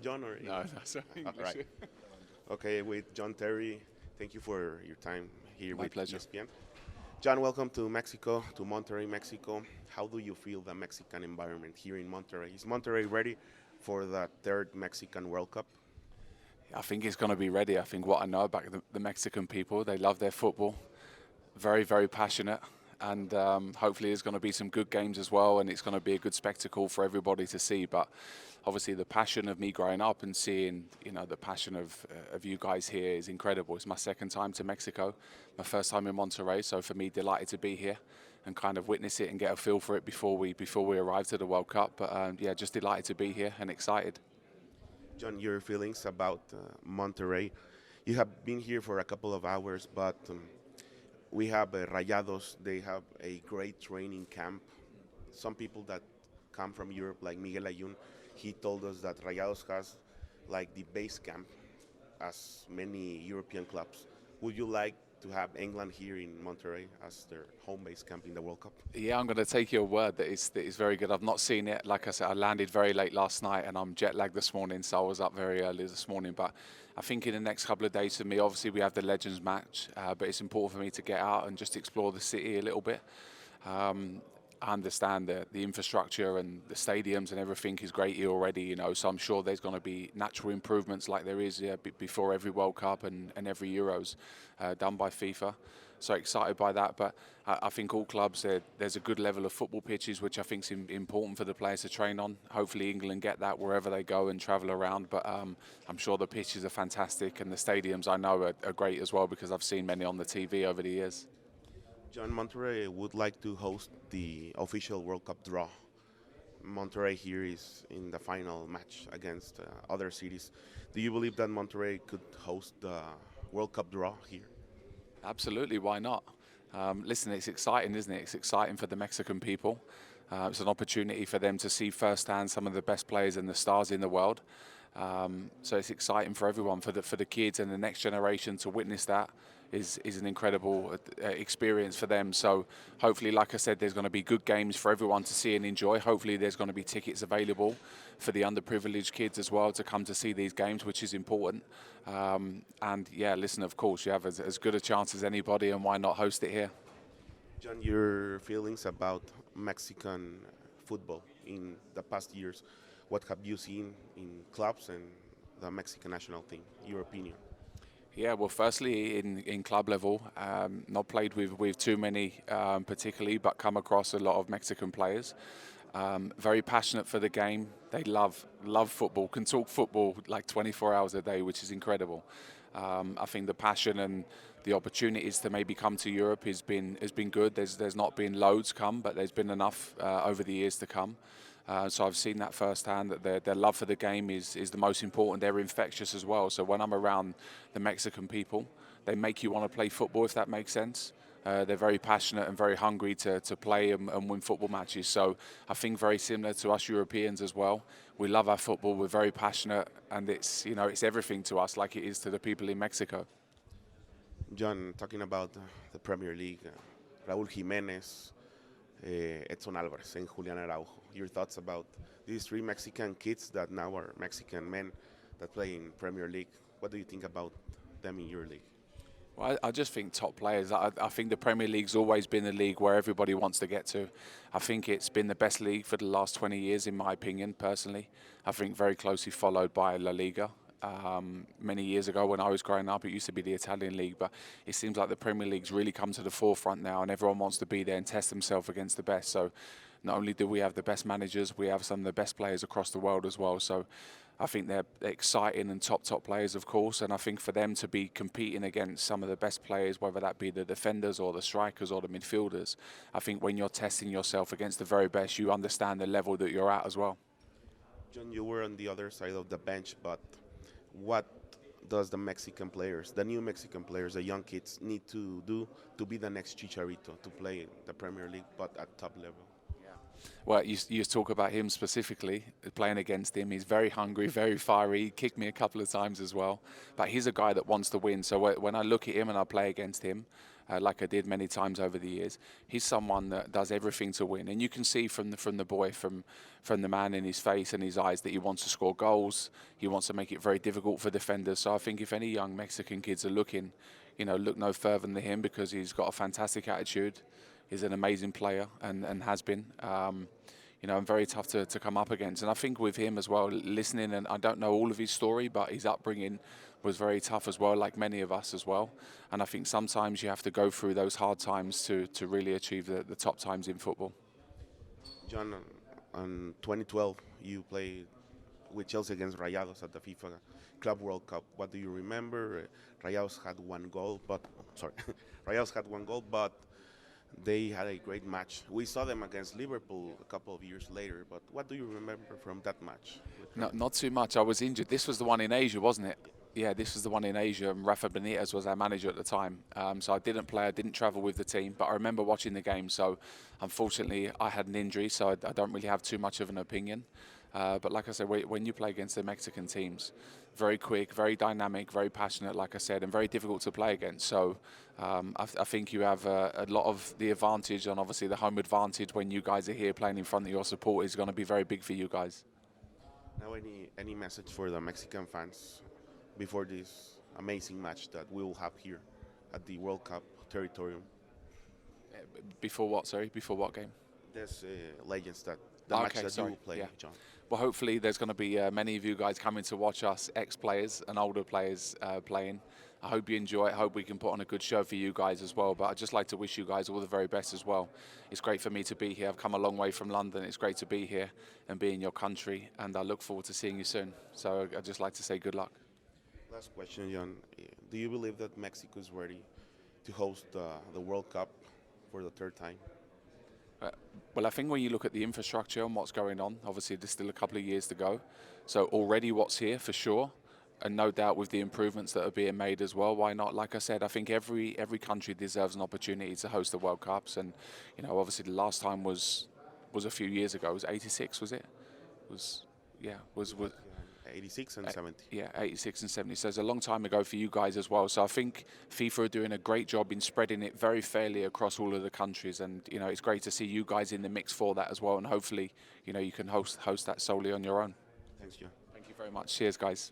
John or No, that's English. all right. Okay, with John Terry. Thank you for your time here My with pleasure. ESPN. John, welcome to Mexico, to Monterrey, Mexico. How do you feel the Mexican environment here in Monterrey? Is Monterrey ready for the third Mexican World Cup? I think it's going to be ready. I think what I know about the Mexican people, they love their football, very, very passionate. And hopefully there's going to be some good games as well, and it's going to be a good spectacle for everybody to see. But obviously the passion of me growing up and seeing, the passion of you guys here is incredible. It's my second time to Mexico, my first time in Monterrey. So for me, delighted to be here and kind of witness it and get a feel for it before we arrive to the World Cup. But yeah, just delighted to be here and excited. John, your feelings about Monterrey. You have been here for a couple of hours, but we have Rayados. They have a great training camp. Some people that come from Europe, like Miguel Ayun, he told us that Rayados has like the base camp as many European clubs. Would you like to have England here in Monterrey as their home base camp in the World Cup? Yeah, I'm going to take your word that is very good. I've not seen it. Like I said, I landed very late last night and I'm jet lagged this morning, so I was up very early this morning. But I think in the next couple of days for me, obviously we have the Legends match, but it's important for me to get out and just explore the city a little bit. I understand the infrastructure and the stadiums and everything is great here already, so I'm sure there's going to be natural improvements like there is before every World Cup and every Euros done by FIFA. So excited by that, but I think all clubs, there's a good level of football pitches, which I think is important for the players to train on. Hopefully England get that wherever they go and travel around, but I'm sure the pitches are fantastic and the stadiums I know are great as well because I've seen many on the TV over the years. John, Monterrey would like to host the official World Cup draw. Monterrey here is in the final match against other cities. Do you believe that Monterrey could host the World Cup draw here? Absolutely, why not? Listen, it's exciting, isn't it? It's exciting for the Mexican people. It's an opportunity for them to see firsthand some of the best players and the stars in the world. So it's exciting for everyone, for the kids and the next generation to witness that is an incredible experience for them. So hopefully, like I said, there's going to be good games for everyone to see and enjoy. Hopefully there's going to be tickets available for the underprivileged kids as well to come to see these games, which is important. And yeah, listen, of course, you have as good a chance as anybody, and why not host it here? John, your feelings about Mexican football in the past years. What have you seen in clubs and the Mexican national team? Your opinion. Yeah, well, firstly, in club level, not played with too many particularly, but come across a lot of Mexican players. Very passionate for the game. They love football. Can talk football like 24 hours a day, which is incredible. I think the passion and the opportunities to maybe come to Europe has been good. There's not been loads come, but there's been enough over the years to come. So I've seen that firsthand, that their love for the game is the most important. They're infectious as well. So when I'm around the Mexican people, they make you want to play football, if that makes sense. They're very passionate and very hungry to play and win football matches. So I think very similar to us Europeans as well. We love our football. We're very passionate, and it's everything to us, like it is to the people in Mexico. John, talking about the Premier League, Raúl Jiménez, Edson Alvarez, and Julian Araujo. Your thoughts about these three Mexican kids that now are Mexican men that play in Premier League? What do you think about them in your league? Well, I just think top players. I think the Premier League's always been a league where everybody wants to get to. I think it's been the best league for the last 20 years, in my opinion, personally. I think very closely followed by La Liga. Many years ago when I was growing up, it used to be the Italian league, but it seems like the Premier League's really come to the forefront now, and everyone wants to be there and test themselves against the best. So not only do we have the best managers, we have some of the best players across the world as well. So I think they're exciting and top players, of course, and I think for them to be competing against some of the best players, whether that be the defenders or the strikers or the midfielders, I think when you're testing yourself against the very best, you understand the level that you're at as well. John, you were on the other side of the bench, but what does the Mexican players, the new Mexican players, the young kids, need to do to be the next Chicharito to play in the Premier League, but at top level? Well, you talk about him specifically, playing against him. He's very hungry, very fiery. He kicked me a couple of times as well. But he's a guy that wants to win. So when I look at him and I play against him, like I did many times over the years. He's someone that does everything to win, and you can see from the boy, from the man in his face and his eyes, that he wants to score goals. He wants to make it very difficult for defenders. So I think if any young Mexican kids are looking, look no further than him, because he's got a fantastic attitude. He's an amazing player, and has been. And very tough to come up against. And I think with him as well, listening, and I don't know all of his story, but his upbringing was very tough as well, like many of us as well. And I think sometimes you have to go through those hard times to really achieve the top times in football. John, on 2012, you played with Chelsea against Rayados at the FIFA Club World Cup. What do you remember? Rayados had one goal, but sorry, Rayados had one goal, but they had a great match. We saw them against Liverpool a couple of years later, but what do you remember from that match? Not too much. I was injured. This was the one in Asia, wasn't it? Yeah, this was the one in Asia, and Rafa Benitez was our manager at the time. So I didn't play, I didn't travel with the team, but I remember watching the game. So unfortunately, I had an injury, so I don't really have too much of an opinion. But like I said, when you play against the Mexican teams, very quick, very dynamic, very passionate, like I said, and very difficult to play against. So I think you have a lot of the advantage, and obviously the home advantage when you guys are here playing in front of your support is going to be very big for you guys. Now, any message for the Mexican fans before this amazing match that we will have here at the World Cup territorium? Before what? Sorry, before what game? There's Legends, that the match that sorry. you will play, Yeah. John. Well, hopefully there's going to be many of you guys coming to watch us, ex-players and older players playing. I hope you enjoy it. I hope we can put on a good show for you guys as well. But I'd just like to wish you guys all the very best as well. It's great for me to be here. I've come a long way from London. It's great to be here and be in your country. And I look forward to seeing you soon. So I'd just like to say good luck. Last question, John. Do you believe that Mexico is ready to host the World Cup for the third time? Well, I think when you look at the infrastructure and what's going on, obviously there's still a couple of years to go. So already what's here for sure, and no doubt with the improvements that are being made as well, why not? Like I said, I think every country deserves an opportunity to host the World Cups. And, obviously the last time was a few years ago. It was 86, was it? Was 86 and 70. Yeah, 86 and 70. So it's a long time ago for you guys as well. So I think FIFA are doing a great job in spreading it very fairly across all of the countries. And, it's great to see you guys in the mix for that as well. And hopefully, you can host that solely on your own. Thanks, John. Thank you very much. Cheers, guys.